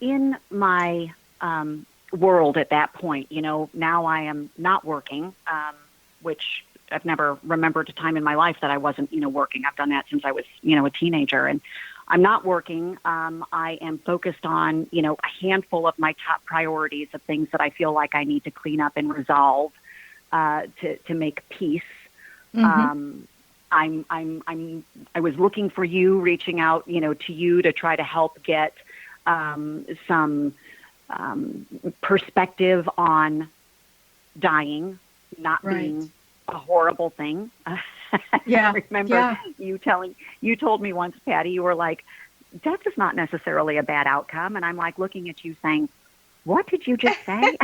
in my world at that point, now I am not working, which I've never remembered a time in my life that I wasn't, working. I've done that since I was, a teenager. And I'm not working. I am focused on, a handful of my top priorities of things that I feel like I need to clean up and resolve to make peace. Mm-hmm. I was looking for you, reaching out, to you to try to help get some perspective on dying, not being a horrible thing. Yeah. I remember you told me once, Patty, you were like, death is not necessarily a bad outcome. And I'm like looking at you saying, what did you just say?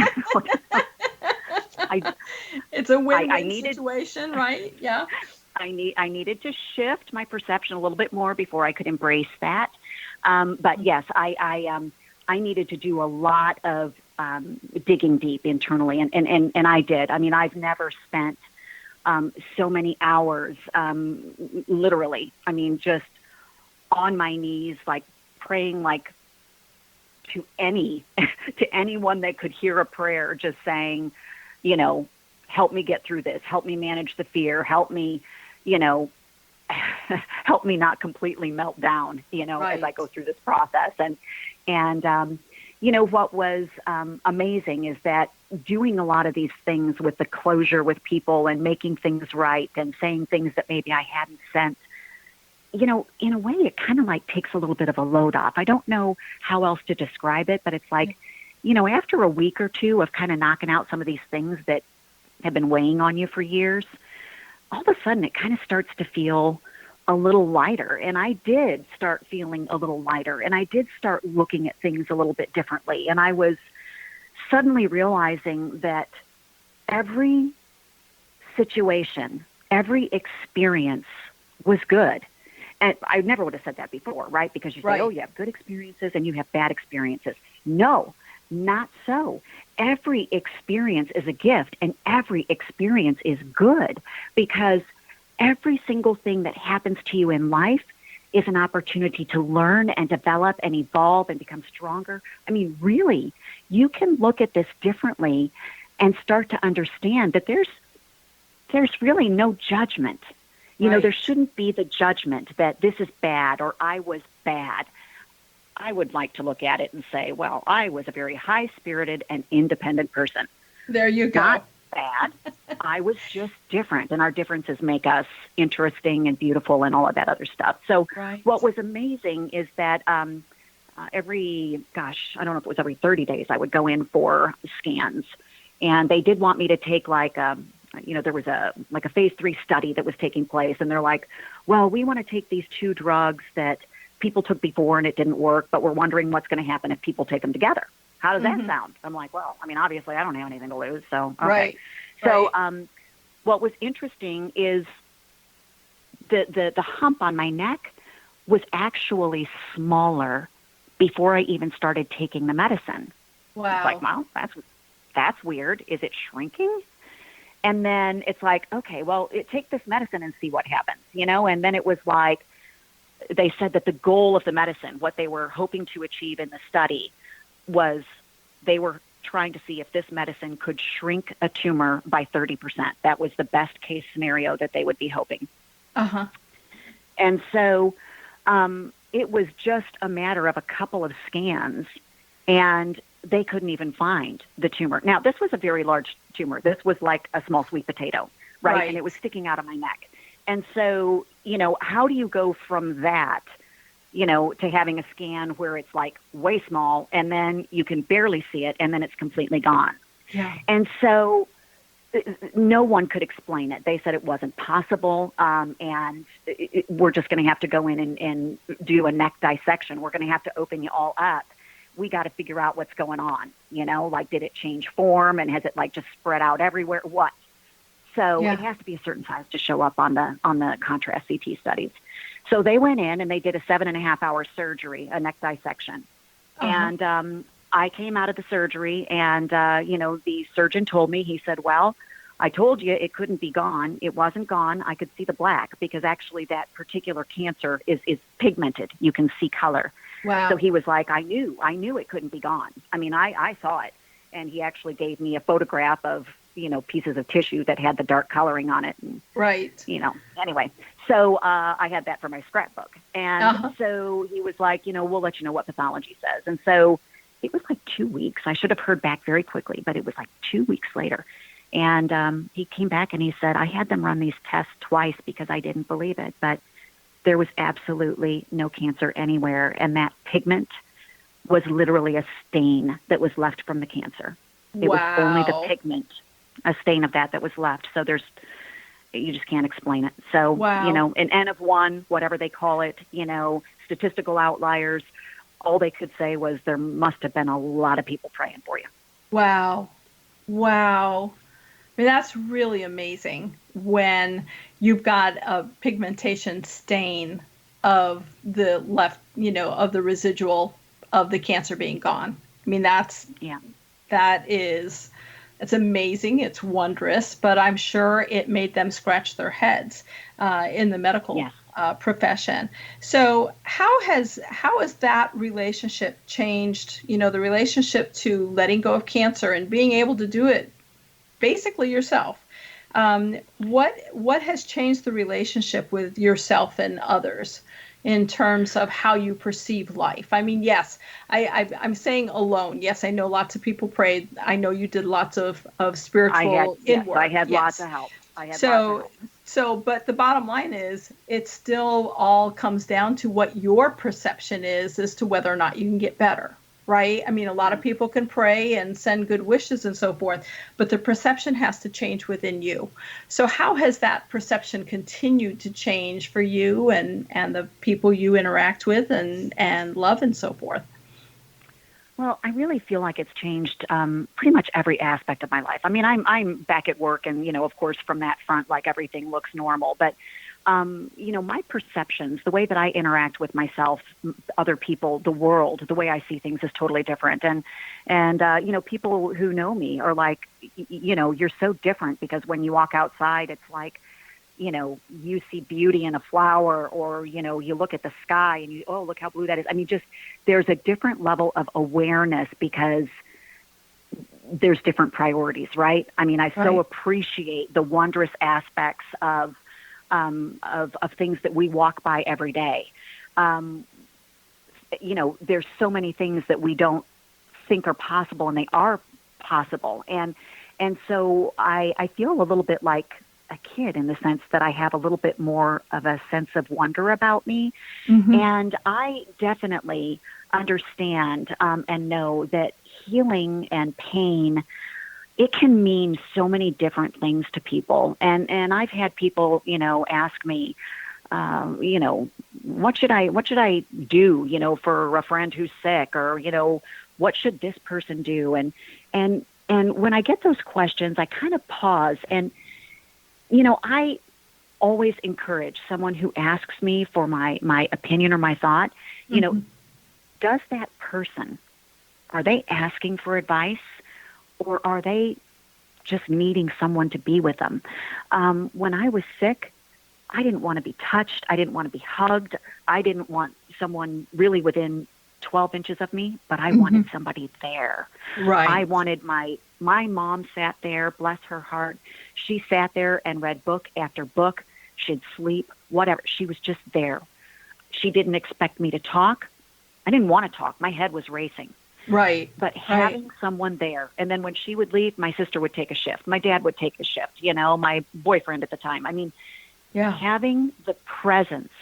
It's a win-win situation, right? Yeah. I needed to shift my perception a little bit more before I could embrace that. But yes, I needed to do a lot of digging deep internally, and I did. I mean, I've never spent so many hours, literally. I mean, just on my knees, like praying, like to anyone that could hear a prayer, just saying, you know, help me get through this, help me manage the fear, help me, you know, help me not completely melt down, you know, as I go through this process. And you know, what was amazing is that doing a lot of these things with the closure with people and making things right and saying things that maybe I hadn't sent, you know, in a way, it kind of like takes a little bit of a load off. I don't know how else to describe it, but it's like, you know, after a week or two of kind of knocking out some of these things that have been weighing on you for years, all of a sudden it kind of starts to feel a little lighter. And I did start feeling a little lighter, and I did start looking at things a little bit differently. And I was suddenly realizing that every situation, every experience was good. And I never would have said that before, right? Because you say, oh, you have good experiences and you have bad experiences. No, not so. Every experience is a gift, and every experience is good, because every single thing that happens to you in life is an opportunity to learn and develop and evolve and become stronger. I mean, really, you can look at this differently and start to understand that there's really no judgment. You know, there shouldn't be the judgment that this is bad or I was bad. I would like to look at it and say, well, I was a very high-spirited and independent person. There you go. Not bad. I was just different, and our differences make us interesting and beautiful and all of that other stuff. So what was amazing is that every 30 days, I would go in for scans. And they did want me to take there was a phase 3 study that was taking place. And they're like, well, we want to take these 2 drugs that people took before and it didn't work, but we're wondering what's going to happen if people take them together. How does that sound? I'm like, well, I mean, obviously I don't have anything to lose. So, okay. So what was interesting is the hump on my neck was actually smaller before I even started taking the medicine. Wow. It's like, well, that's weird. Is it shrinking? And then it's like, okay, well, take this medicine and see what happens, you know? And then it was like, they said that the goal of the medicine, what they were hoping to achieve in the study, was they were trying to see if this medicine could shrink a tumor by 30%. That was the best case scenario that they would be hoping. And so it was just a matter of a couple of scans, and they couldn't even find the tumor. Now, this was a very large tumor. This was like a small sweet potato, right? And it was sticking out of my neck. And so, you know, how do you go from that, you know, to having a scan where it's like way small and then you can barely see it and then it's completely gone? Yeah. And so no one could explain it. They said it wasn't possible, and we're just going to have to go in and do a neck dissection. We're going to have to open you all up. We got to figure out what's going on, you know, like, did it change form and has it like just spread out everywhere? What? So it has to be a certain size to show up on the contrast CT studies. So they went in and they did a 7.5-hour surgery, a neck dissection. And I came out of the surgery, and, you know, the surgeon told me, he said, well, I told you it couldn't be gone. It wasn't gone. I could see the black, because actually that particular cancer is pigmented. You can see color. Wow. So he was like, I knew it couldn't be gone. I mean, I saw it. And he actually gave me a photograph of, you know, pieces of tissue that had the dark coloring on it. And, you know, anyway, so I had that for my scrapbook. And so he was like, you know, we'll let you know what pathology says. And so it was like 2 weeks. I should have heard back very quickly, but it was like 2 weeks later. And he came back and he said, I had them run these tests twice because I didn't believe it, but there was absolutely no cancer anywhere. And that pigment was literally a stain that was left from the cancer. It was only the pigment, a stain of that was left. So you just can't explain it. So, you know, an N of 1, whatever they call it, you know, statistical outliers, all they could say was there must have been a lot of people praying for you. Wow. mean, that's really amazing when you've got a pigmentation stain of the left, of the residual of the cancer being gone. I mean, it's amazing. It's wondrous, but I'm sure it made them scratch their heads in the medical profession. So how has that relationship changed, the relationship to letting go of cancer and being able to do it basically yourself? What has changed the relationship with yourself and others in terms of how you perceive life? I mean, yes, I'm saying alone. Yes, I know lots of people prayed. I know you did lots of spiritual inward. I had lots of help. But the bottom line is, it still all comes down to what your perception is as to whether or not you can get better. Right? I mean, a lot of people can pray and send good wishes and so forth, but the perception has to change within you. So how has that perception continued to change for you and the people you interact with and love and so forth? Well, I really feel like it's changed pretty much every aspect of my life. I mean, I'm back at work, and of course, from that front, like, everything looks normal. But my perceptions, the way that I interact with myself, other people, the world, the way I see things is totally different. And people who know me are like, you're so different, because when you walk outside, it's like, you see beauty in a flower, or, you look at the sky and oh, look how blue that is. I mean, just, there's a different level of awareness because there's different priorities, right? I mean, I so appreciate the wondrous aspects of things that we walk by every day. There's so many things that we don't think are possible, and they are possible. And so I feel a little bit like a kid, in the sense that I have a little bit more of a sense of wonder about me. Mm-hmm. And I definitely understand and know that healing and pain, it can mean so many different things to people. And I've had people, ask me, what should I do, for a friend who's sick, or, what should this person do? And when I get those questions, I kind of pause, and, I always encourage someone who asks me for my opinion or my thought, does that person, are they asking for advice, or are they just needing someone to be with them? When I was sick, I didn't want to be touched. I didn't want to be hugged. I didn't want someone really within 12 inches of me, but I wanted somebody there. Right. I wanted my mom sat there, bless her heart. She sat there and read book after book. She'd sleep, whatever. She was just there. She didn't expect me to talk. I didn't want to talk. My head was racing. Right. But having someone there, and then when she would leave, my sister would take a shift. My dad would take a shift, my boyfriend at the time. I mean, having the presence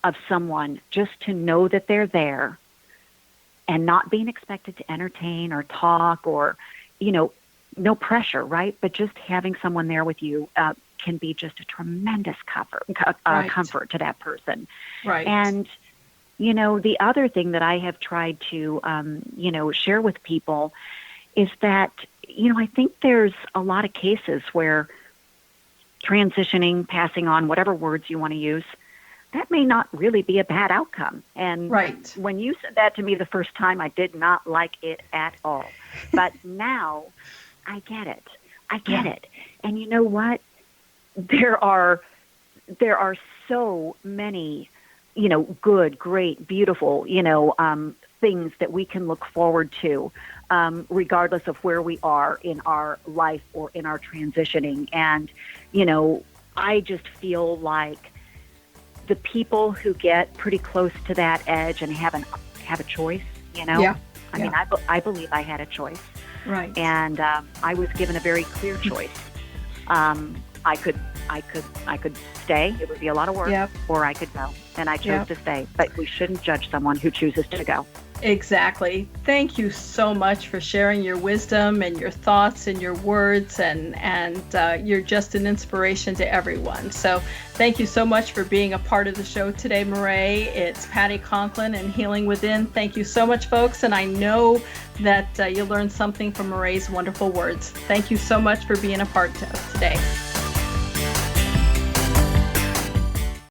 of someone, just to know that they're there and not being expected to entertain or talk or, no pressure, right? But just having someone there with you can be just a tremendous comfort to that person. Right. And the other thing that I have tried to, share with people is that, I think there's a lot of cases where transitioning, passing on, whatever words you want to use, that may not really be a bad outcome. And when you said that to me the first time, I did not like it at all. But now I get it. I get it. And you know what? There are so many, good, great, beautiful, things that we can look forward to, regardless of where we are in our life or in our transitioning. And, I just feel like the people who get pretty close to that edge and have a choice, I mean, I believe I had a choice. Right. And I was given a very clear choice. I could stay. It would be a lot of work, or I could go. And I chose to stay. But we shouldn't judge someone who chooses to go. Exactly. Thank you so much for sharing your wisdom and your thoughts and your words, and you're just an inspiration to everyone. So thank you so much for being a part of the show today, Mirae. It's Patty Conklin and Healing Within. Thank you so much, folks, and I know that you learned something from Mirae's wonderful words. Thank you so much for being a part of today.